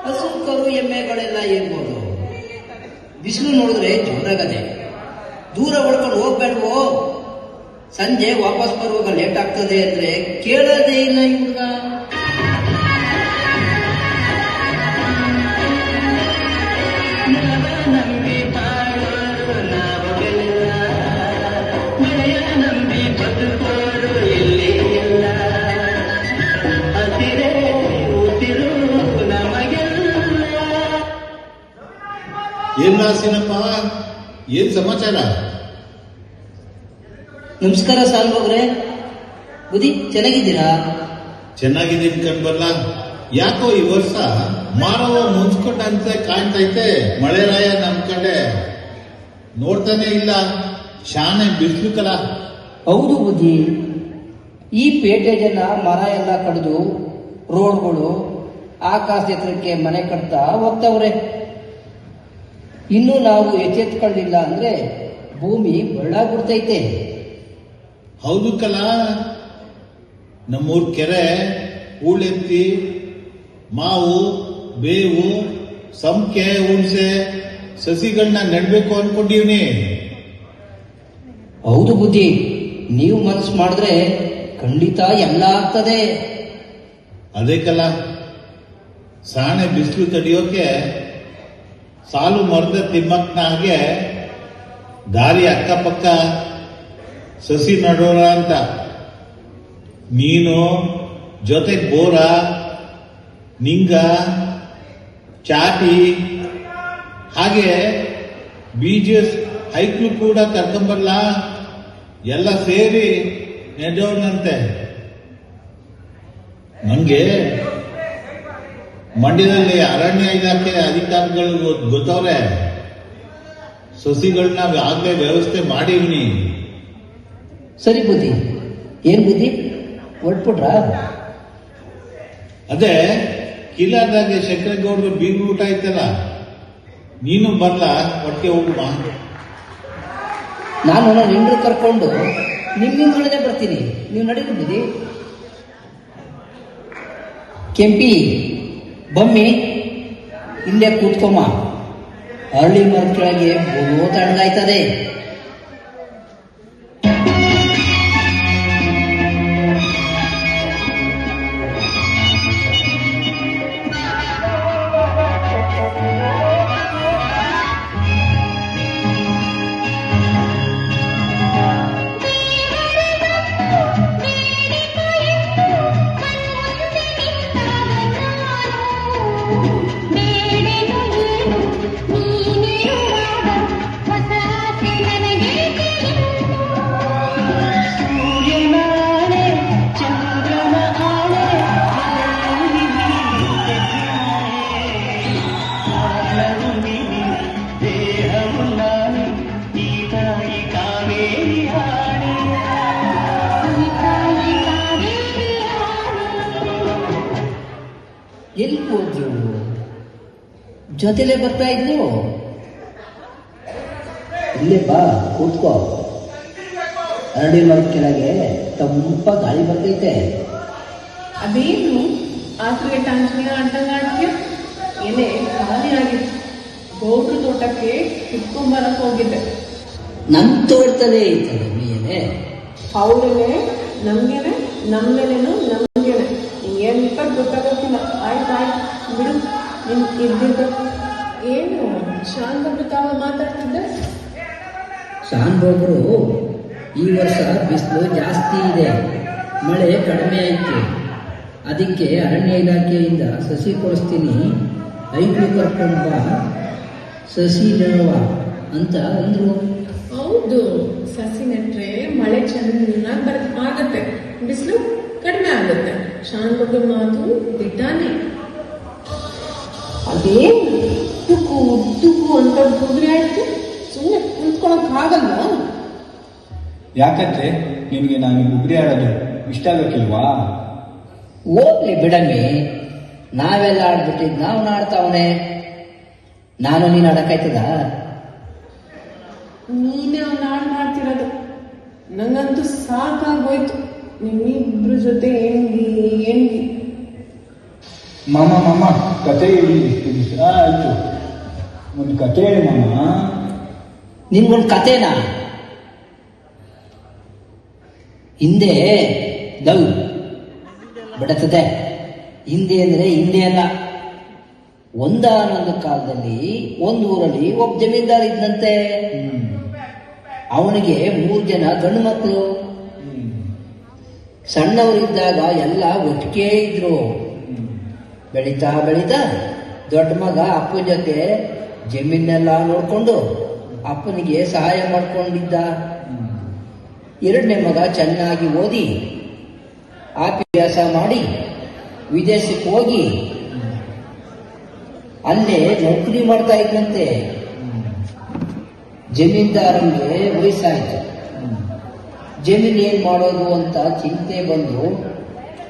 ಹಸು ಕರು ಎಮ್ಮೆಗಳೆಲ್ಲ ಇರ್ಬೋದು. ಬಿಸಿಲು ನೋಡಿದ್ರೆ ಜೋರಾಗದೆ. ದೂರ ಉಳ್ಕೊಂಡು ಹೋಗ್ಬೇಡ್ವೋ. ಸಂಜೆ ವಾಪಸ್ ಬರುವಾಗ ಲೇಟ್ ಆಗ್ತದೆ ಅಂದ್ರೆ ಕೇಳೋದೇ ಇಲ್ಲ ಇವಾಗ. ಏನ್ ರಾಸಿನಪ್ಪ, ಏನ್ ಸಮಾಚಾರ? ನಮಸ್ಕಾರ ಸಾಲ್ಬೋಗ್ರೆ. ಬುದ್ಧಿ ಚೆನ್ನಾಗಿದ್ದೀರಾ? ಚೆನ್ನಾಗಿದ್ದೀನಿ ಕಣ್ಬಲ್ಲ. ಯಾಕೋ ಈ ವರ್ಷ ಮಾನವ ಮುಂಚ್ಕೊಂಡಂತೆ ಕಾಣ್ತೈತೆ. ಮಳೆರಾಯ ನಮ್ ಕಡೆ ನೋಡ್ತಾನೆ ಇಲ್ಲ. ಶಾನೆ ಬಿಸಿಲು ಕಲ. ಹೌದು ಬುದ್ಧಿ. ಈ ಪೇಟೆ ಜನ ಮರ ಎಲ್ಲ ಕಡಿದು ರೋಡ್ಗಳು ಆಕಾಶ ಎತ್ತರಕ್ಕೆ ಮನೆ ಕಟ್ತಾ ಹೋಗ್ತಾವ್ರೆ. ಇನ್ನು ನಾವು ಎಚ್ಚೆತ್ಕೊಳ್ಳಿಲ್ಲ ಅಂದ್ರೆ ಭೂಮಿ ಬಳ್ಳಾಗ್ಬಿಡ್ತೈತೆ. ಹೌದು ಕಲ. ನಮ್ಮೂರ್ ಕೆರೆ ಹೂಳೆತ್ತಿ ಮಾವು ಬೇವು ಸಂಕೆ ಹುಣಸೆ ಸಸಿಗಳನ್ನ ನೆಡ್ಬೇಕು ಅನ್ಕೊಂಡಿವ್ನಿ. ಹೌದು ಬುದ್ಧಿ. ನೀವು ಮನಸ್ಸು ಮಾಡಿದ್ರೆ ಖಂಡಿತ ಎಲ್ಲ ಆಗ್ತದೆ. ಅದೇ ಕಲ, ಸಾಣೆ ಬಿಸಿಲು ತಡೆಯೋಕೆ ಸಾಲು ಮರದ ತಿಮ್ಮಕ್ಕನ ಹಾಗೆ ದಾರಿ ಅಕ್ಕಪಕ್ಕ ಸಸಿ ನಡೋಣ ಅಂತ. ನೀನು ಜೊತೆಗೆ ಬೋರ ನಿಂಗ ಚಾಟಿ ಹಾಗೆ ಬೀಜ ಹೈಕ್ಳು ಕೂಡ ಕರ್ಕೊಂಬರ್ಲ. ಎಲ್ಲ ಸೇರಿ ನೆಡೋಣಂತೆ. ನಂಗೆ ಮಂಡ್ಯದಲ್ಲಿ ಅರಣ್ಯ ಇಲಾಖೆ ಅಧಿಕಾರಿಗಳು ಗೊತ್ತವ್ರೆ. ಸಸಿಗಳನ್ನ ಆಗ್ಲೇ ವ್ಯವಸ್ಥೆ ಮಾಡಿವ್ನಿ. ಸರಿ ಬುದ್ಧಿ. ಏನ್ ಬುದ್ಧಿ ಹೊಟ್ಬಿಟ್ರ? ಅದೇ ಕಿಲಾದಾಗೆ ಶಂಕರೇಗೌಡರು ಬೀಗು ಊಟ ಐತಲ್ಲ, ನೀನು ಬರ್ಲ ಒಟ್ಟಿಗೆ ಹೋಗುವ. ನಾನು ನನ್ನ ಹೆಂಡ್ರು ಕರ್ಕೊಂಡು ನಿಮ್ಮಿಂದೊಳಗೆ ಬರ್ತೀನಿ. ನೀವು ನಡೀರಿ ಬುದ್ಧಿ. ಕೆಂಪಿ ಬಮ್ಮಿ ಇಲ್ಲೇ ಕೂತ್ಕೊಮ್ಮ. ಅರಳಿ ಮರದ ಕೆಳಗೆ ಬಹು ತಣ್ಣಗಾಯ್ತದೆ. ಎಲ್ಲಿ ಹೋದ್ರು? ಜೊತೆಲೆ ಬರ್ತಾ ಇದ್ರು. ಇಲ್ಲೇ ಬಾ ಕೂತ್ಕೋ. ಅರಳಿ ಮರದ ಕೆಳಗೆ ತಂಪ ಗಾಳಿ ಬರ್ತೈತೆ. ಅದೇನು ಆತ್ರಿಗೆ ಟಾಂಚನೆಯ ಅಂಟಂಗಾಡ್ತೀಯ? ಎಲೆ ಖಾಲಿ ಆಗಿತ್ತು. ಗೌಡ್ರ ತೋಟಕ್ಕೆ ಕಿತ್ಕೊಂಬರಕ್ ಹೋಗಿದ್ದೆ. ನಮ್ ತೋಟದಲ್ಲೇ ಐತಲ್ಲ ಎಲೆ. ಅವ್ರಿಗೆ ನಮ್ಗೆನೆ, ನಮ್ಮೇಲೇನು ನಮ್ಗೆನೆ. ಏನ್ ಗೊತ್ತಾಗತ್ತಿಲ್ಲ. ಆಯ್ತು ಬಿಡು. ನಿನ್ ಇದ್ದಿದ್ದ ಏನು ಶಾಂತ ತಾವ ಮಾತಾಡ್ತಿದ್ದೆ? ಶಾನ್ಭೋಗರು ಈ ವರ್ಷ ಬಿಸಿಲು ಜಾಸ್ತಿ ಇದೆ, ಮಳೆ ಕಡಿಮೆ ಆಯ್ತು. ಅದಕ್ಕೆ ಅರಣ್ಯ ಇಲಾಖೆಯಿಂದ ಸಸಿ ಕೊಡಿಸ್ತೀನಿ, ಐಕ್ಳು ಕರ್ಕೊಂಡು ಬಾ, ಸಸಿ ನೆಡುವ ಅಂತ ಅಂದ್ರು. ಹೌದು, ಸಸಿ ನೆಟ್ರೆ ಮಳೆ ಚೆನ್ನಾಗಿ ಆಗತ್ತೆ, ಬಿಸಿಲು ಕಡಿಮೆ ಆಗುತ್ತೆ. ಶಾಂತ ಮಾತು ದಿಟ್ಟಾನೆ. ಅದೇನು ತುಕು ತುಕು ಅಂತ ಕುದುರೆ ಆಯ್ತು. ಸುಮ್ಮನೆ ಕುಂತ್ಕೊಳಕ್ ಆಗಲ್ಲ. ಯಾಕಂದ್ರೆ ನಿನಗೆ ನಾನು ಗುಗ್ರಿ ಆಡೋದು ಇಷ್ಟ ಆಗಕ್ಕಿಲ್ವಾ? ಹೋಗ್ಲಿ ಬಿಡಮ್ಮಿ, ನಾವೆಲ್ಲ ಆಡ್ಬಿಟ್ಟಿದ್ ನಾವು ಆಡ್ತಾವನೆ. ನಾನು ನೀನು ಆಡಕ್ಕಾಯ್ತದ? ನೀನೇ ಅವ್ನ ಹಾಡು ಮಾಡ್ತಿರೋದು. ನಂಗಂತೂ ಸಾಕಾಗೋಯ್ತು ನಿಮ್ಮಿಬ್ರ ಜೊತೆ ಹೆಂಗಿ ಮಾಮ ಕತೆ ಹೇಳಿ ಇಷ್ಟು ದಿವಸ ಆಯ್ತು. ಒಂದು ಕತೆ ಹೇಳಿ ಮಾಮ. ನಿನ್ಗೊಂದು ಕತೆನಾ? ಹಿಂದೆ ಲವ್ ಬಿಡುತ್ತದೆ. ಹಿಂದೆ ಅಂದರೆ ಹಿಂದೆ ಅಲ್ಲ, ಒಂದಾನೊಂದು ಕಾಲದಲ್ಲಿ ಒಂದು ಊರಲ್ಲಿ ಒಬ್ಬ ಜಮೀನ್ದಾರ್ ಇದ್ದಂತೆ. ಅವನಿಗೆ 3 ಜನ ಗಂಡು ಮಕ್ಕಳು. ಸಣ್ಣವರಿದ್ದಾಗ ಎಲ್ಲ ಒಟ್ಟಿಗೆ ಇದ್ರು. ಬೆಳೀತಾ ಬೆಳೀತಾ ದೊಡ್ಡ ಮಗ ಅಪ್ಪನ ಜೊತೆ ಜಮೀನೆಲ್ಲ ನೋಡ್ಕೊಂಡು ಅಪ್ಪನಿಗೆ ಸಹಾಯ ಮಾಡ್ಕೊಂಡಿದ್ದ. 2ನೇ ಮಗ ಚೆನ್ನಾಗಿ ಓದಿ ಅಭ್ಯಾಸ ಮಾಡಿ ವಿದೇಶಕ್ಕೆ ಹೋಗಿ ಅಲ್ಲೇ ನೌಕರಿ ಮಾಡ್ತಾ ಇದ್ದಂತೆ. ಜಮೀನ್ದಾರನಿಗೆ ವಯಸ್ಸಾಯ್ತು. ಜಮೀನ್ ಏನ್ ಮಾಡೋದು ಅಂತ ಚಿಂತೆ ಬಂದು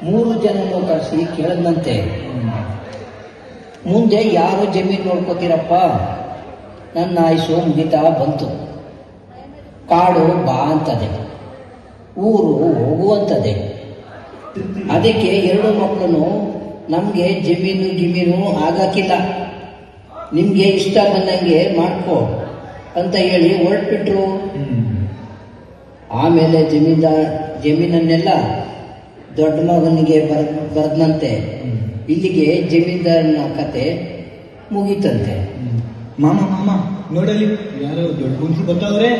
3 ಜನನು ಕರೆಸಿ ಕೇಳದಂತೆ, ಮುಂದೆ ಯಾರು ಜಮೀನ್ ನೋಡ್ಕೋತೀರಪ್ಪ? ನನ್ನ ಆಯುಷು ಮುಗಿತಾ ಬಂತು. ಕಾಡು ಬಾ ಅಂತದೆ, ಊರು ಹೋಗುವಂತದೆ. ಅದಕ್ಕೆ 2 ಮಕ್ಕಳು ನಮ್ಗೆ ಜಮೀನು ಆಗಾಕಿಲ್ಲ, ನಿಮ್ಗೆ ಇಷ್ಟ ಬಂದಂಗೆ ಮಾಡ್ಕೋ ಅಂತ ಹೇಳಿ ಹೊರಟ್ಬಿಟ್ರು. ಆಮೇಲೆ ಜಮೀನನ್ನೆಲ್ಲ ದೊಡ್ಡ ಮಗನಿಗೆ ಬರೆದಂತೆ. ಇಲ್ಲಿಗೆ ಜಮೀನ್ದಾರನ ಕತೆ ಮುಗೀತಂತೆ. ಮಾಮ ನೋಡಲಿ, ಯಾರೋ ದೊಡ್ಡ ಮನುಷ್ಯರು ಬರ್ತಾವ್ರೆ.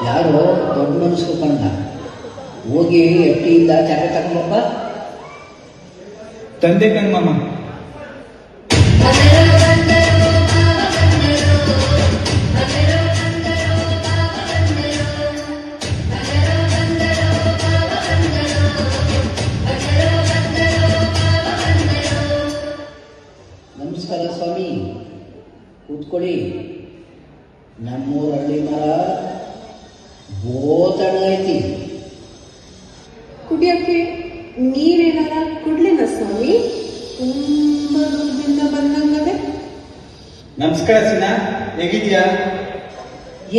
ಯಾರೋ ದೊಡ್ಡ ಮನುಷ್ಯರು ಕಂಡ. ಹೋಗಿ ಎಟ್ಟಿಯಿಂದ ಚಾಪೆ ತಗೊಂಬಪ್ಪ. ತಂದೆ ಕಣ್ ಮಾಮ. ನಮಸ್ಕಾರ ಸ್ವಾಮಿ, ಕೂತ್ಕೊಳ್ಳಿ. ನಮ್ಮೂರ ಹಳ್ಳಿ ಮರ ಬೋತಣ ಐತಿ. ಕುಡಿಯಕ್ಕೆ ನೀರೇನಾರ ಕುಡ್ಲಿನ ಸ್ವಾಮಿ? ತುಂಬಾ ದೂರದಿಂದ ಬಂದಂಗದೆ. ನಮಸ್ಕಾರ ಸಿನಾ, ಹೇಗಿದ್ಯಾ?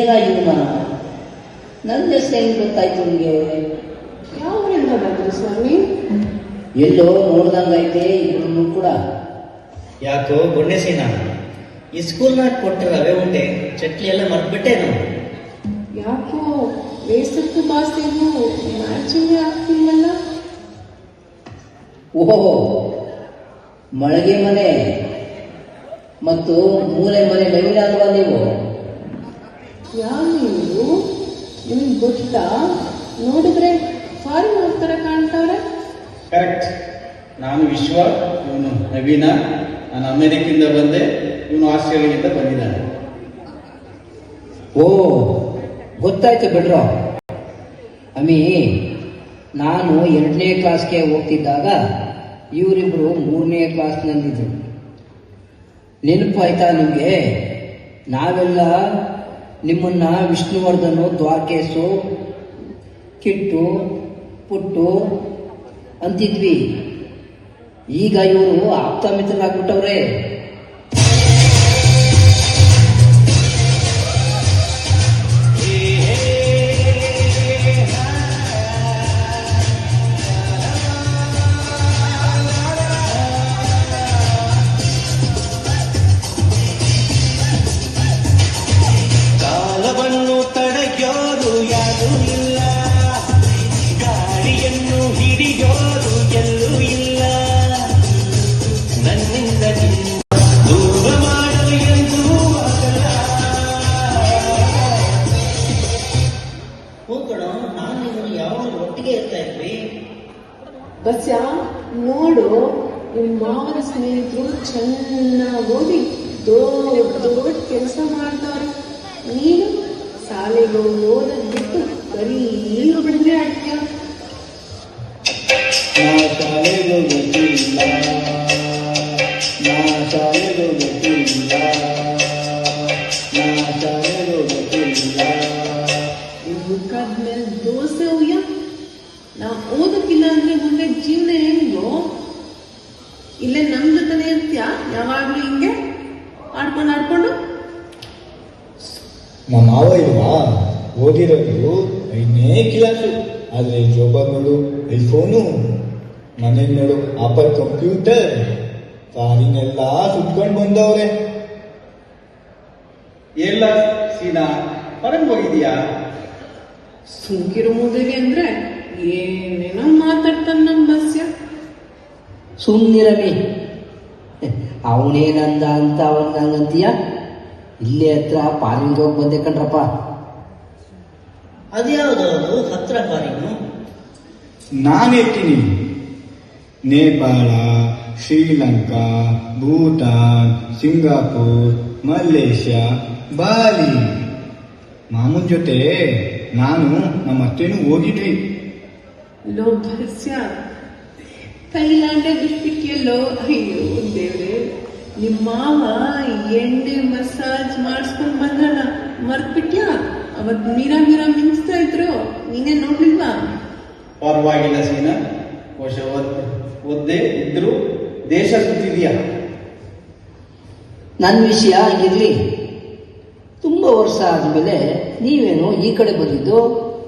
ಏನಾಗಿದೆ ಮರ? ನನ್ನ ಹೆಸರು ಹೆಂಗ್ ಗೊತ್ತಾಯ್ತು ನಿಮಗೆ? ಯಾವರಿಂದ ಬಂದ್ರು ಸ್ವಾಮಿ? ಎಲ್ಲೋ ನೋಡ್ದಂಗೈತೆ ಇಬ್ಬರನ್ನು ಕೂಡ. ಯಾಕೋ ಗೊಣ್ಣೆಸಿನ ಈ ಸ್ಕೂಲ್ನಾಗ ಕೊಟ್ಟ ರವೆ ಉಂಡೆ ಚಟ್ಲಿ ಎಲ್ಲ ಮರ್ತ್ಬಿಟ್ಟೇನು? ಯಾಕೋ ಬೇಸತ್ತು ಬಾಸ್ತಿಗೂ ಮ್ಯಾಚಿಂಗ್ ಆಗ್ತಿಲ್ಲಲ್ಲ? ಓಹೋ, ಮಳೆಗೆ ಮನೆ ಮತ್ತು ಮೂಲೆ ಮನೆ ನವೀನ ಅಲ್ವಾ ನೀವು? ಯಾರು ನೀವು? ನಿಮ್ಗೆ ಗೊತ್ತಾ? ನೋಡಿದ್ರೆ ಫಾರಿನ್ ತರ ಕಾಣ್ತಾವ್ರೆ. ಕರೆಕ್ಟ್. ನಾನು ವಿಶ್ವ, ಇವನು ನವೀನ. ನಾನು ಅಮೆರಿಕಿಂದ ಬಂದೆ, ಇವನು ಆಸ್ಟ್ರೇಲಿಯಾದಿಂದ ಬಂದಿದ್ದಾನೆ. ಓ, ಗೊತ್ತಾಯ್ತು ಬಿಡ್ರೋ. ಅಮ್ಮಿ, ನಾನು 2ನೇ ಕ್ಲಾಸ್ಗೆ ಹೋಗ್ತಿದ್ದಾಗ ಇವರಿಬ್ರು 3ನೇ ಕ್ಲಾಸ್ನಲ್ಲಿದ್ರು. ನೆನಪು ಆಯ್ತಾ ನಿಮಗೆ? ನಾವೆಲ್ಲ ನಿಮ್ಮನ್ನ ವಿಷ್ಣುವರ್ಧನು, ದ್ವಾರಕೇಶು, ಕಿಟ್ಟು, ಪುಟ್ಟು ಅಂತಿದ್ವಿ. ಈಗ ಇವರು ಆಪ್ತ ಮಿತ್ರರಾಗ್ಬಿಟ್ಟವ್ರೆ. ಕಾಲವನ್ನು ತಡೆಯೋರು ಯಾರೂ ಇಲ್ಲ, ಗಾಳಿಯನ್ನು ಹಿಡಿಯೋರು ಎಲ್ಲೂ ಇಲ್ಲ. ನನ್ನಿಂದ ದೂರ ಮಾಡಲು ಎಂದೂ ಆಗಲ್ಲ. ಹೋಗೋಣ, ನಾನು ಇವನು ಯಾವಾಗ ಒಟ್ಟಿಗೆ ಇರ್ತಾ ಇದ್ವಿ. ಬಸ್ಯ ನೋಡು, ನಿಮ್ಮ ಮಾವನ ಸ್ನೇಹಿತರು ಚೆನ್ನಾಗಿ ಓದಿ ದೊಡ್ಡ ಕೆಲಸ ಮಾಡ್ತಾರೆ. ನೀನು ಶಾಲೆಗೆ ಓದದ್ ಬಿಟ್ಟು ಬರೀ ಬಿಡುಗಡೆ ಆಗ್ತೀಯ. ನಾ ಶಾಲೆಗೆ ಗೊತ್ತಿಲ್ಲ, ನಾ ಶಾಲೆಗೆ ಗೊತ್ತಿಲ್ಲ, ನಾ ಶಾಲೆಗೆ ಗೊತ್ತಿಲ್ಲ. ಮುಖಾದ್ಮೇಲೆ ದೋಸೆ ಉಯ್ಯ. ನಾ ಓದಕ್ಕಿಲ್ಲ ಅಂದ್ರೆ ಮುಂದೆ ಜೀವನ ಹೆಂಗೋ? ಇಲ್ಲೇ ನಮ್ ಜೊತೆನೆ ಇರ್ತೀಯ ಯಾವಾಗ್ಲೂ ಹಿಂಗೆ ಆಡ್ಕೊಂಡು? ನಮ್ಮ ಮಾವ ಇಲ್ವಾ, ಓದಿರೋದು 5ನೇ ಕ್ಲಾಸು, ಆದ್ರೆ ಜೋಬಾಗ್ ನೋಡು ಐಫೋನು. ಮನೇಲಿ ನೋಡು ಆಪಲ್ ಕಂಪ್ಯೂಟರ್ ಫಾರಿನೆಲ್ಲ ಸುತ್ಕೊಂಡು ಬಂದವ್ರೆ. ಎಲ್ಲ ಸೀನಾ ಹೊರಗೆ ಹೋಗಿದೀಯಾ? ಸುಂಕಿರು ಮುದುಗೆ ಅಂದ್ರೆ ಏನೇನೋ ಮಾತಾಡ್ತಾನ ನಮ್ ಬಸ್ಯ. ಸುಮ್ಮನಿರವಿ, ಅವನೇನಂದ ಅಂತ ಅವನಂಗಂತೀಯ? ಇಲ್ಲೇ ಹತ್ರ ಪಾಲಿಂಗ್ ಹೋಗಿ ಬಂದೆ ಕಣ್ರಪ್ಪ. ಅದ್ಯಾವುದು ಹತ್ರ ಫಾರಿನು? ನಾನು ಹೇಳ್ತೀನಿ, Nepal, Sri Lanka, Bhutan, Singapore, Malaysia, Bali. ಮಾಮೂನ್ ಜೊತೆ ನಾನು ನಮ್ಮ ಅತ್ತೆನೂ ಹೋಗಿದ್ವಿ. ಲೋ ಬಸ್ಯ, ಥೈಲ್ಯಾಂಡ್ ಬಿಟ್ಬಿಟ್ಟಿಯಲ್ಲೋ. ಅಯ್ಯೋ ದೇವ್ರೆ, ನಿಮ್ಮ ಮಾವ ಎಣ್ಣೆ ಮಸಾಜ್ ಮಾಡಿಸ್ಕೊಂಡ್ ಬಂದ್ರಲ್ಲ, ಮರ್ತ್ಬಿಟ್ಯಾ? ಅವತ್ ಮೀರಾ ಮಿಂಚ್ತಾ ಇದ್ರು, ನೀನೇ ನೋಡ್ಲಿಲ್ವಾ? ಪರವಾಗಿಲ್ಲ ಸೀನಾ, ವರ್ಷ ಓದ್ದೇ ಇದ್ರು ದೇಶ ಸುತ್ತಿದೀಯಾ. ನನ್ನ ವಿಷಯ ಆಗಿರ್ಲಿ, ತುಂಬಾ ವರ್ಷ ಆದ್ಮೇಲೆ ನೀವೇನು ಈ ಕಡೆ ಬಂದಿದ್ದು?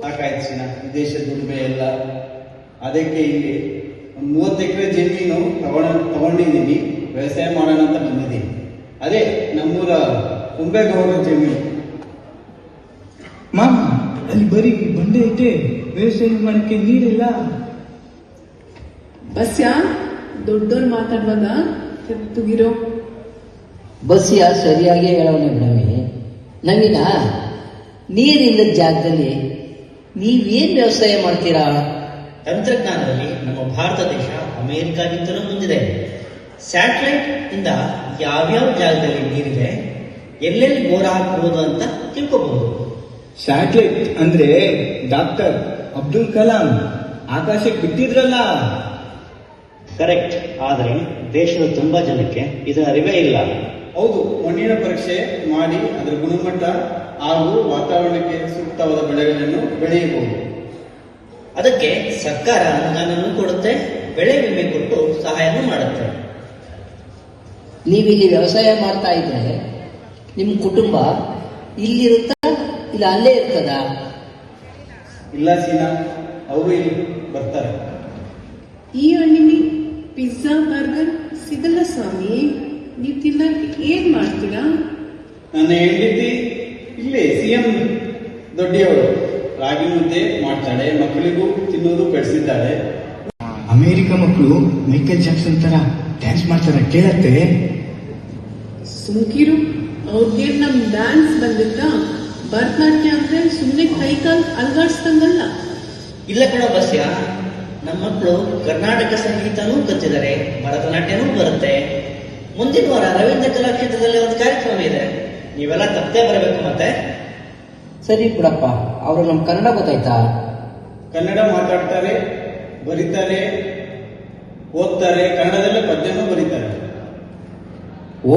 ಸಾಕಾಯ್ತು ಸೀನಾ, ವಿದೇಶದ ದುಡಿಮೆ ಎಲ್ಲ. ಅದಕ್ಕೆ ಇಲ್ಲಿ ಒಂದು 30 ಎಕರೆ ಜಮೀನು ತಗೊಂಡಿದ್ದೀನಿ, ವ್ಯವಸಾಯ ಮಾಡೋಣ ಅಂತ ಬಂದಿದ್ದೀನಿ. ಅದೇ ನಮ್ಮೂರ ಕುಂಬೇಗೌಡರ ಜಮೀನು. ಮಾಮ, ಅಲ್ಲಿ ಬರೀ ಬಂಡೆ ಐತೆ, ವ್ಯವಸಾಯ ಮಾಡಕ್ಕೆ ನೀರಿಲ್ಲ. ಬಸ್ಯ, ದೊಡ್ಡೋರ್ ಮಾತಾಡುವಾಗ ತೆತ್ತುಗಿರೋ. ಬಸ್ಸಿಯ ಸರಿಯಾಗಿ ಹೇಳವನೆ ಬಿಡವಿ. ನವೀನ, ನೀರಿಲ್ಲದ ಜಾಗದಲ್ಲಿ ನೀವೇನ್ ವ್ಯವಸಾಯ ಮಾಡ್ತೀರಾ? ತಂತ್ರಜ್ಞಾನದಲ್ಲಿ ನಮ್ಮ ಭಾರತ ದೇಶ ಅಮೆರಿಕಾಗಿಂತಲೂ ಮುಂದಿದೆ. ಸ್ಯಾಟಲೈಟ್ ಇಂದ ಯಾವ್ಯಾವ ಜಾಗದಲ್ಲಿ ನೀರಿದೆ, ಎಲ್ಲೆಲ್ಲಿ ಬೋರ್ ಹಾಕಬಹುದು ಅಂತ ತಿಳ್ಕೋಬಹುದು. ಸ್ಯಾಟಲೈಟ್ ಅಂದ್ರೆ ಡಾಕ್ಟರ್ ಅಬ್ದುಲ್ ಕಲಾಂ ಆಕಾಶಕ್ಕೆ ಬಿಟ್ಟಿದ್ರಲ್ಲ. ಕರೆಕ್ಟ್. ಆದರೆ ದೇಶದ ತುಂಬಾ ಜನಕ್ಕೆ ಇದರ ಅರಿವೇ ಇಲ್ಲ. ಹೌದು, ಮಣ್ಣಿನ ಪರೀಕ್ಷೆ ಮಾಡಿ ಅದರ ಗುಣಮಟ್ಟ ಹಾಗೂ ವಾತಾವರಣಕ್ಕೆ ಸೂಕ್ತವಾದ ಬೆಳೆಗಳನ್ನು ಬೆಳೆಯಬಹುದು. ಅದಕ್ಕೆ ಸರ್ಕಾರ ಅನುದಾನವನ್ನು ಕೊಡುತ್ತೆ, ಬೆಳೆ ವಿಮೆ ಕೊಟ್ಟು ಸಹಾಯನೂ ಮಾಡುತ್ತೆ. ನೀವಿಲ್ಲಿ ವ್ಯವಸಾಯ ಮಾಡ್ತಾ ಇದ್ರೆ ನಿಮ್ಮ ಕುಟುಂಬ ಇಲ್ಲಿರುತ್ತಾ ಇಲ್ಲ ಅಲ್ಲೇ ಇರ್ತದ? ಇಲ್ಲ ಸೀನಾ, ಅವರು ಇಲ್ಲಿ ಬರ್ತಾರೆ. ಈ ಹಣ್ಣಿನಿ ಪಿಜ್ಜಾ ಬರ್ಗರ್ ಸಿಗಲ್ಲ ಸ್ವಾಮಿ, ನೀವು ತಿನ್ನಕ್ಕೆ ಏನ್ ಮಾಡ್ತೀರಾ? ನನ್ನ ಹೆಂಡತಿ ಇಲ್ಲೇ CM ದೊಡ್ಡಿಯವರು ರಾಗಿ ಮುದ್ದೆ ಮಾಡ್ತಾಳೆ, ಮಕ್ಕಳಿಗೂ ತಿನ್ನೋದು ಬೆಳೆಸಿದ್ದಾಳೆ. ಅಮೆರಿಕ ಮಕ್ಕಳು ಮೈಕಲ್ ಜಾಕ್ಸನ್ ತರ ಡ್ಯಾನ್ಸ್ ಮಾಡ್ತಾರೆ, ಕೇಳತ್ತೆ. ಸುಮ್ಕಿರು, ಅವ್ರಿಗೆ ನಮ್ ಡ್ಯಾನ್ಸ್ ಬಂದಿತ್ತ? ಭರತನಾಟ್ಯ ಅಂದ್ರೆ ಸುಮ್ಮನೆ ಕೈಕಾಲ್ ಅಲ್ಗಾಡ್ಸ್ದಂಗಲ್ಲ. ಇಲ್ಲ ಕಣ ಬಸ್ಯ, ನಮ್ಮ ಮಕ್ಕಳು ಕರ್ನಾಟಕ ಸಂಗೀತನೂ ಕಲಿತಿದ್ದಾರೆ, ಭರತನಾಟ್ಯನೂ ಬರುತ್ತೆ. ಮುಂದಿನ ವಾರ ರವೀಂದ್ರ ಕಲಾಕ್ಷೇತ್ರದಲ್ಲಿ ಒಂದು ಕಾರ್ಯಕ್ರಮ ಇದೆ, ನೀವೆಲ್ಲ ತಪ್ಪದೇ ಬರಬೇಕು. ಮತ್ತೆ ಸರಿ ಬಿಡಪ್ಪ, ಅವರು ನಮ್ ಕನ್ನಡ ಗೊತ್ತಾಯ್ತಾ? ಕನ್ನಡ ಮಾತಾಡ್ತಾರೆ, ಬರೀತಾರೆ, ಓದ್ತಾರೆ, ಕನ್ನಡದಲ್ಲೇ ಪದ್ಯನೂ ಬರೀತಾರೆ. ಓ,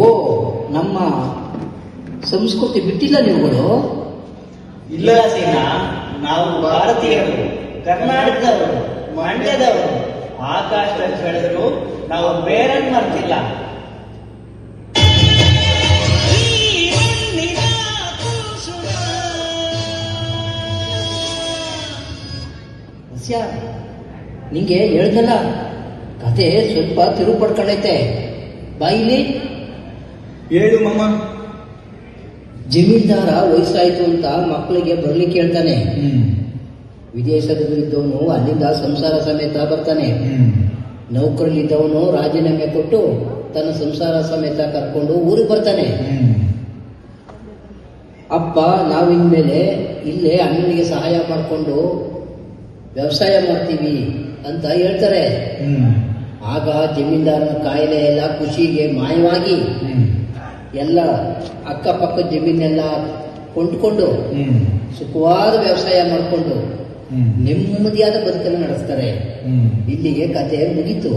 ನಮ್ಮ ಸಂಸ್ಕೃತಿ ಬಿಟ್ಟಿಲ್ಲ ನೀವುಗಳು? ಇಲ್ಲ ಸೀನಾ, ನಾವು ಭಾರತೀಯರು, ಕರ್ನಾಟಕದವರು, ಮಂಡ್ಯದವರು. ಆಕಾಶದಲ್ಲಿ ಬೆಳೆದ್ರು ನಾವು ಬೇರನ್ನು ಮರ್ತಿಲ್ಲ. ನಿಂಗೆ ಹೇಳ್ದಲ್ಲ, ಕತೆ ಸ್ವಲ್ಪ ತಿರುವು ಪಡ್ಕೊಂಡೈತೆ. ಬಾಯಿಲಿ ಹೇಳು ಮಾಮ. ಜಮೀನ್ದಾರ ವಯಸ್ಸಾಯ್ತು ಅಂತ ಮಕ್ಕಳಿಗೆ ಬರ್ಲಿಕ್ಕೆ ಹೇಳ್ತಾನೆ. ವಿದೇಶದಲ್ಲಿದ್ದವನು ಅಲ್ಲಿಂದ ಸಂಸಾರ ಸಮೇತ ಬರ್ತಾನೆ. ನೌಕರಲ್ಲಿದ್ದವನು ರಾಜೀನಾಮೆ ಕೊಟ್ಟು ತನ್ನ ಸಂಸಾರ ಸಮೇತ ಕರ್ಕೊಂಡು ಊರಿಗೆ ಬರ್ತಾನೆ. ಅಪ್ಪ, ನಾವಿನ್ಮೇಲೆ ಇಲ್ಲೇ ಅಣ್ಣನಿಗೆ ಸಹಾಯ ಮಾಡಿಕೊಂಡು ವ್ಯವಸಾಯ ಮಾಡ್ತೀವಿ ಅಂತ ಹೇಳ್ತಾರೆ. ಆಗ ಜಮೀನ್ದಾರನ ಕಾಯಿಲೆ ಎಲ್ಲ ಖುಷಿಗೆ ಮಾಯವಾಗಿ ಎಲ್ಲ ಅಕ್ಕಪಕ್ಕ ಜಮೀನೆಲ್ಲ ಕೊಂಡ್ಕೊಂಡು ಸುಖವಾದ ವ್ಯವಸಾಯ ಮಾಡಿಕೊಂಡು ನೆಮ್ಮದಿಯಾದ ಬದುಕನ್ನು ನಡೆಸ್ತಾರೆ. ಇಲ್ಲಿಗೆ ಕತೆ ಮುಗೀತು.